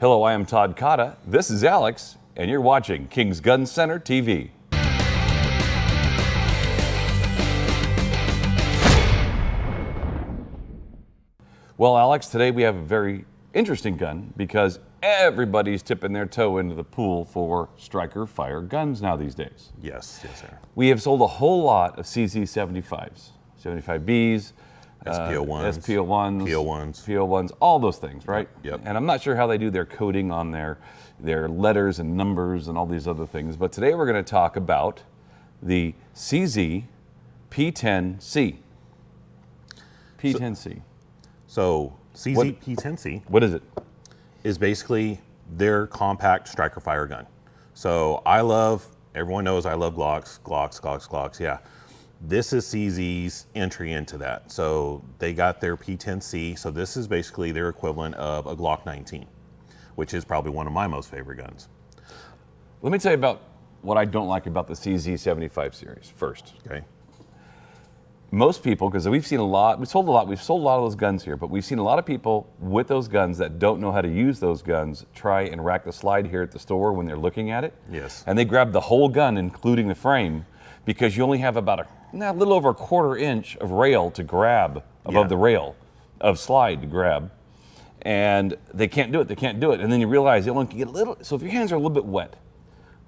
Hello, I am Todd Cotta. This is Alex, and you're watching King's Gun Center TV. Well, Alex, today we have a very interesting gun because everybody's tipping their toe into the pool for striker fire guns now these days. Yes, sir. We have sold a whole lot of CZ 75s, 75Bs, SPO1s, SPO1s, PO1s. PO1s, all those things, right? Yep. And I'm not sure how they do their coding on their letters and numbers and all these other things, but today we're going to talk about the CZ P-10C. P-10C. So CZ P-10C What is it? is basically their compact striker fire gun. So everyone knows I love Glocks, yeah. This is CZ's entry into that. So they got their P-10C, so this is basically their equivalent of a Glock 19, which is probably one of my most favorite guns. Let me tell you about what I don't like about the CZ 75 series first. Okay. Most people, because we've sold a lot of those guns here, but we've seen a lot of people with those guns that don't know how to use those guns try and rack the slide here at the store when they're looking at it. Yes. And they grab the whole gun, including the frame, because you only have about a little over a quarter inch of rail to grab above the rail of slide to grab. And they can't do it. And then you realize you only can get a little, so if your hands are a little bit wet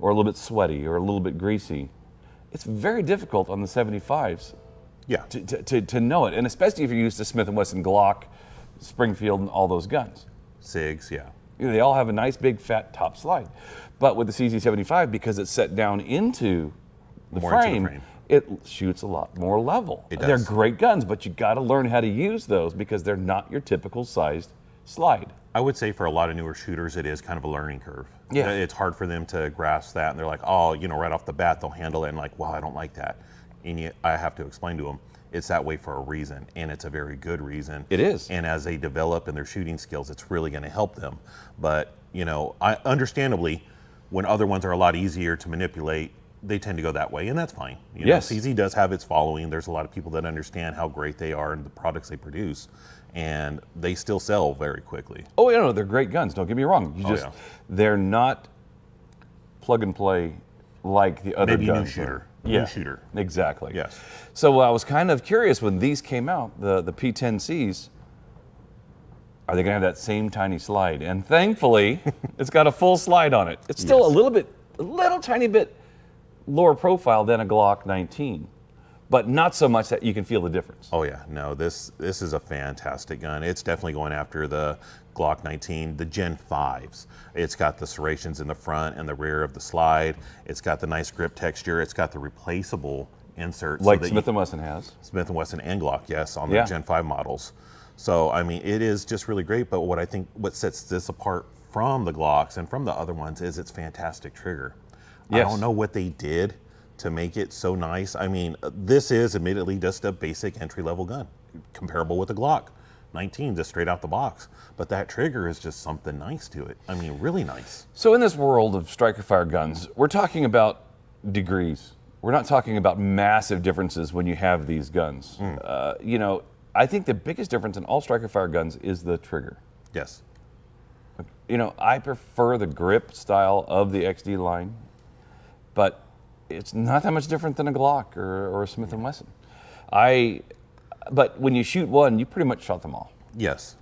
or a little bit sweaty or a little bit greasy, it's very difficult on the 75s. Yeah. To know it, and especially if you're used to Smith & Wesson, Glock, Springfield, and all those guns. SIGs, yeah. You know, they all have a nice big fat top slide. But with the CZ75, because it's set down into the frame, it shoots a lot more level. It does. They're great guns, but you got to learn how to use those because they're not your typical sized slide. I would say for a lot of newer shooters, it is kind of a learning curve. Yeah. It's hard for them to grasp that, and they're like, oh, right off the bat, they'll handle it, and like, wow, I don't like that. And I have to explain to them, it's that way for a reason, and it's a very good reason. It is. And as they develop in their shooting skills, it's really going to help them. But, understandably, when other ones are a lot easier to manipulate, they tend to go that way, and that's fine. Yes. CZ does have its following. There's a lot of people that understand how great they are and the products they produce, and they still sell very quickly. Oh, no, they're great guns. Don't get me wrong. They're not plug and play like the other Maybe guns. new shooter. Yeah, New shooter. Exactly. Yes. So I was kind of curious when these came out, the P-10Cs, are they going to have that same tiny slide? And thankfully, it's got a full slide on it. It's still a little tiny bit lower profile than a Glock 19, but not so much that you can feel the difference. Oh yeah, no, this is a fantastic gun. It's definitely going after the Glock 19, the Gen 5s. It's got the serrations in the front and the rear of the slide. It's got the nice grip texture. It's got the replaceable inserts. Like Smith & Wesson has. Smith & Wesson and Glock, yes, on the Gen 5 models. So, I mean, it is just really great, but what sets this apart from the Glocks and from the other ones is its fantastic trigger. Yes. I don't know what they did to make it so nice. I mean, this is admittedly just a basic entry-level gun, comparable with the Glock 19, just straight out the box. But that trigger is just something nice to it. I mean, really nice. So in this world of striker fire guns, we're talking about degrees. We're not talking about massive differences when you have these guns. I think the biggest difference in all striker fire guns is the trigger. Yes. I prefer the grip style of the XD line, but it's not that much different than a Glock or a Smith & Wesson. But when you shoot one, you pretty much shot them all. Yes.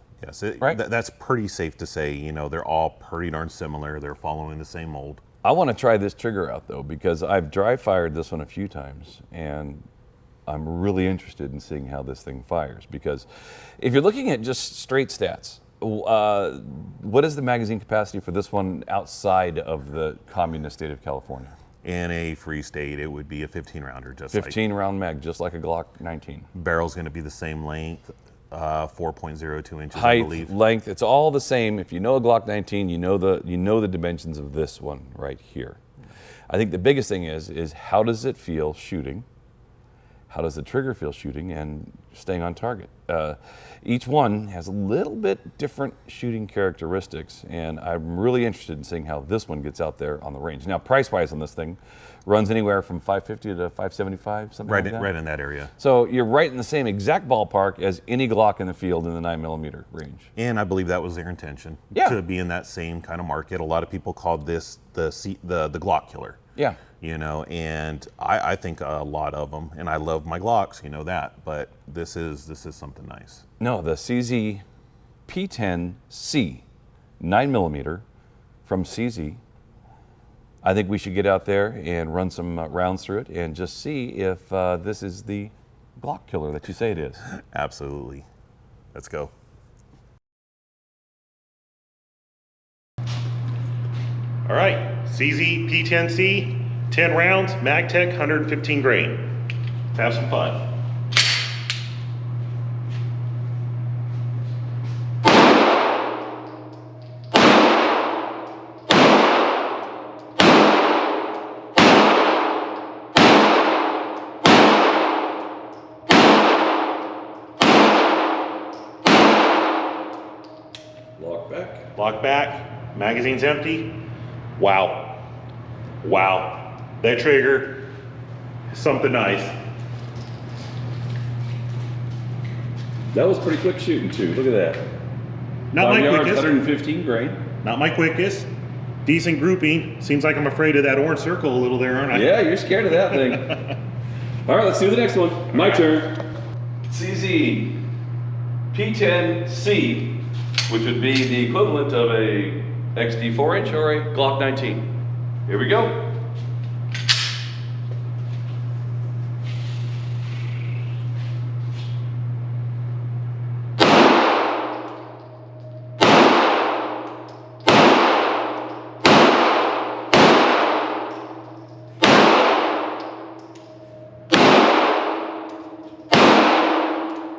Right? That's pretty safe to say. They're all pretty darn similar. They're following the same mold. I want to try this trigger out, though, because I've dry fired this one a few times, and I'm really interested in seeing how this thing fires. Because if you're looking at just straight stats, what is the magazine capacity for this one outside of the communist state of California? In a free state, it would be a 15-rounder. 15-round mag, just like a Glock 19. Barrel's going to be the same length, 4.02 inches, height, I believe. length, it's all the same. If you know a Glock 19, you know the dimensions of this one right here. I think the biggest thing is how does it feel shooting? how does the trigger feel shooting and staying on target. Each one has a little bit different shooting characteristics, and I'm really interested in seeing how this one gets out there on the range. Now, price-wise on this thing, runs anywhere from $550 to $575, something like that. Right in that area. So you're right in the same exact ballpark as any Glock in the field in the 9mm range. And I believe that was their intention, to be in that same kind of market. A lot of people called this the Glock killer. Yeah. You know, and I think a lot of them, and I love my Glocks, you know that, but this is something nice. No, the CZ P-10C 9mm from CZ. I think we should get out there and run some rounds through it and just see if this is the Glock killer that you say it is. Absolutely. Let's go. All right, CZ P-10C, 10 rounds, MagTech, 115 grain. Let's have some fun. Lock back. Lock back, magazine's empty. Wow. Wow. That trigger is something nice. That was pretty quick shooting too. Look at that. Not my quickest. 115 grain. Not my quickest. Decent grouping. Seems like I'm afraid of that orange circle a little there, aren't I? Yeah, you're scared of that thing. All right, let's do the next one. My turn. CZ P-10C, which would be the equivalent of a XD 4-inch or a Glock 19. Here we go.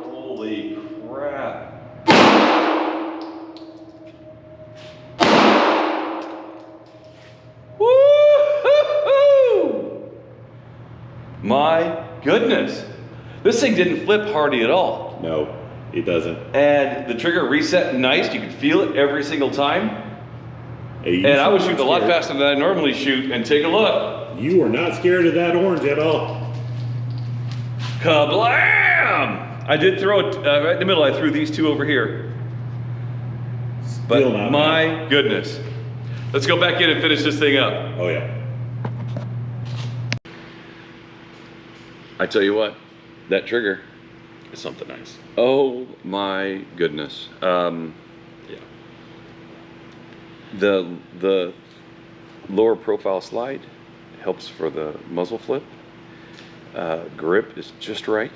Holy crap. Woo-hoo-hoo! My goodness. This thing didn't flip hardly at all. No, it doesn't. And the trigger reset nice. You could feel it every single time. And I was shooting a lot faster than I normally shoot. And take a look. You are not scared of that orange at all. Kablam! I did throw it right in the middle. I threw these two over here. But Still not my bad. goodness. Let's go back in and finish this thing up. Oh yeah. I tell you what, that trigger It's something nice. Oh my goodness. Yeah. The lower profile slide helps for the muzzle flip. Grip is just right.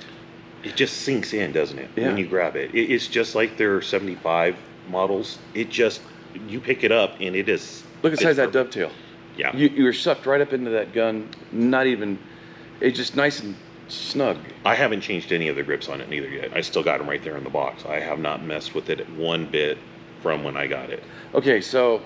It just sinks in, doesn't it? Yeah. When you grab it. It's just like their 75 models. It just, you pick it up and it is. Look at the size of that dovetail. Yeah. You're sucked right up into that gun. Not even, it's just nice and snug. I haven't changed any of the grips on it neither yet. I still got them right there in the box. I have not messed with it one bit from when I got it. Okay, so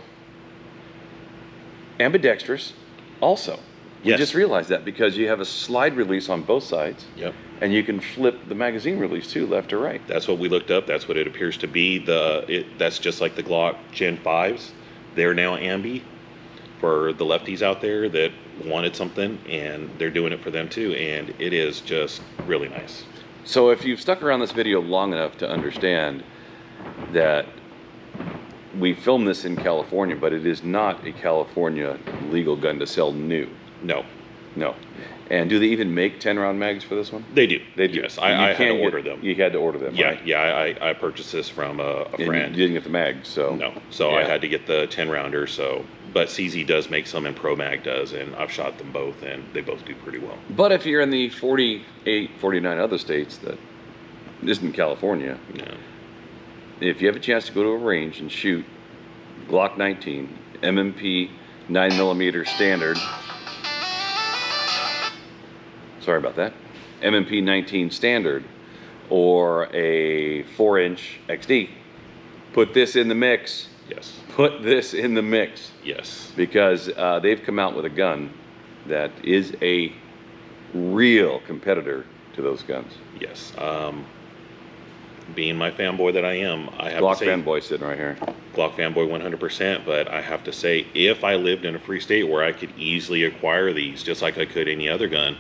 ambidextrous also. We Yes. just realized that because you have a slide release on both sides. Yep. And you can flip the magazine release too, left or right. That's what we looked up. That's what it appears to be. That's just like the Glock Gen 5s. They're now ambi for the lefties out there that wanted something, and they're doing it for them too. And it is just really nice. So if you've stuck around this video long enough to understand that we filmed this in California, but it is not a California legal gun to sell new. No, No. And do they even make 10-round mags for this one? they do. They do. Yes, You I had can't to order them. You had to order them, Yeah, right? yeah. I purchased this from a And friend. you didn't get the mags, so. No, so I Yeah. had to get the 10-rounder. So, but CZ does make some, and Pro Mag does, and I've shot them both, and they both do pretty well. But if you're in the 48, 49 other states that isn't California, Yeah. if you have a chance to go to a range and shoot Glock 19, MMP 9mm standard, sorry about that, MMP 19 standard, or a 4-inch XD, put this in the mix. Yes. Put this in the mix. Yes. Because they've come out with a gun that is a real competitor to those guns. Yes. Being my fanboy that I am, I have Glock to say, fanboy sitting right here. Glock fanboy 100%, but I have to say, if I lived in a free state where I could easily acquire these, just like I could any other gun,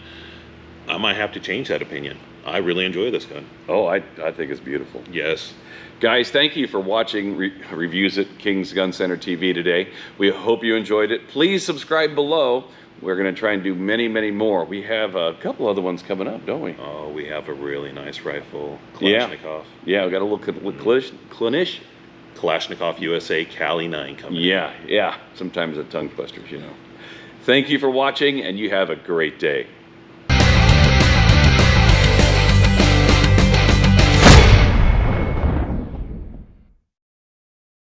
I might have to change that opinion. I really enjoy this gun. Oh, I think it's beautiful. Yes. Guys, thank you for watching Reviews at King's Gun Center TV today. We hope you enjoyed it. Please subscribe below. We're going to try and do many, many more. We have a couple other ones coming up, don't we? Oh, we have a really nice rifle, Kalashnikov. Yeah, we got a little Klinish. Kalashnikov USA Cali 9 coming. Yeah. Sometimes a tongue twisters, you know. Thank you for watching, and you have a great day.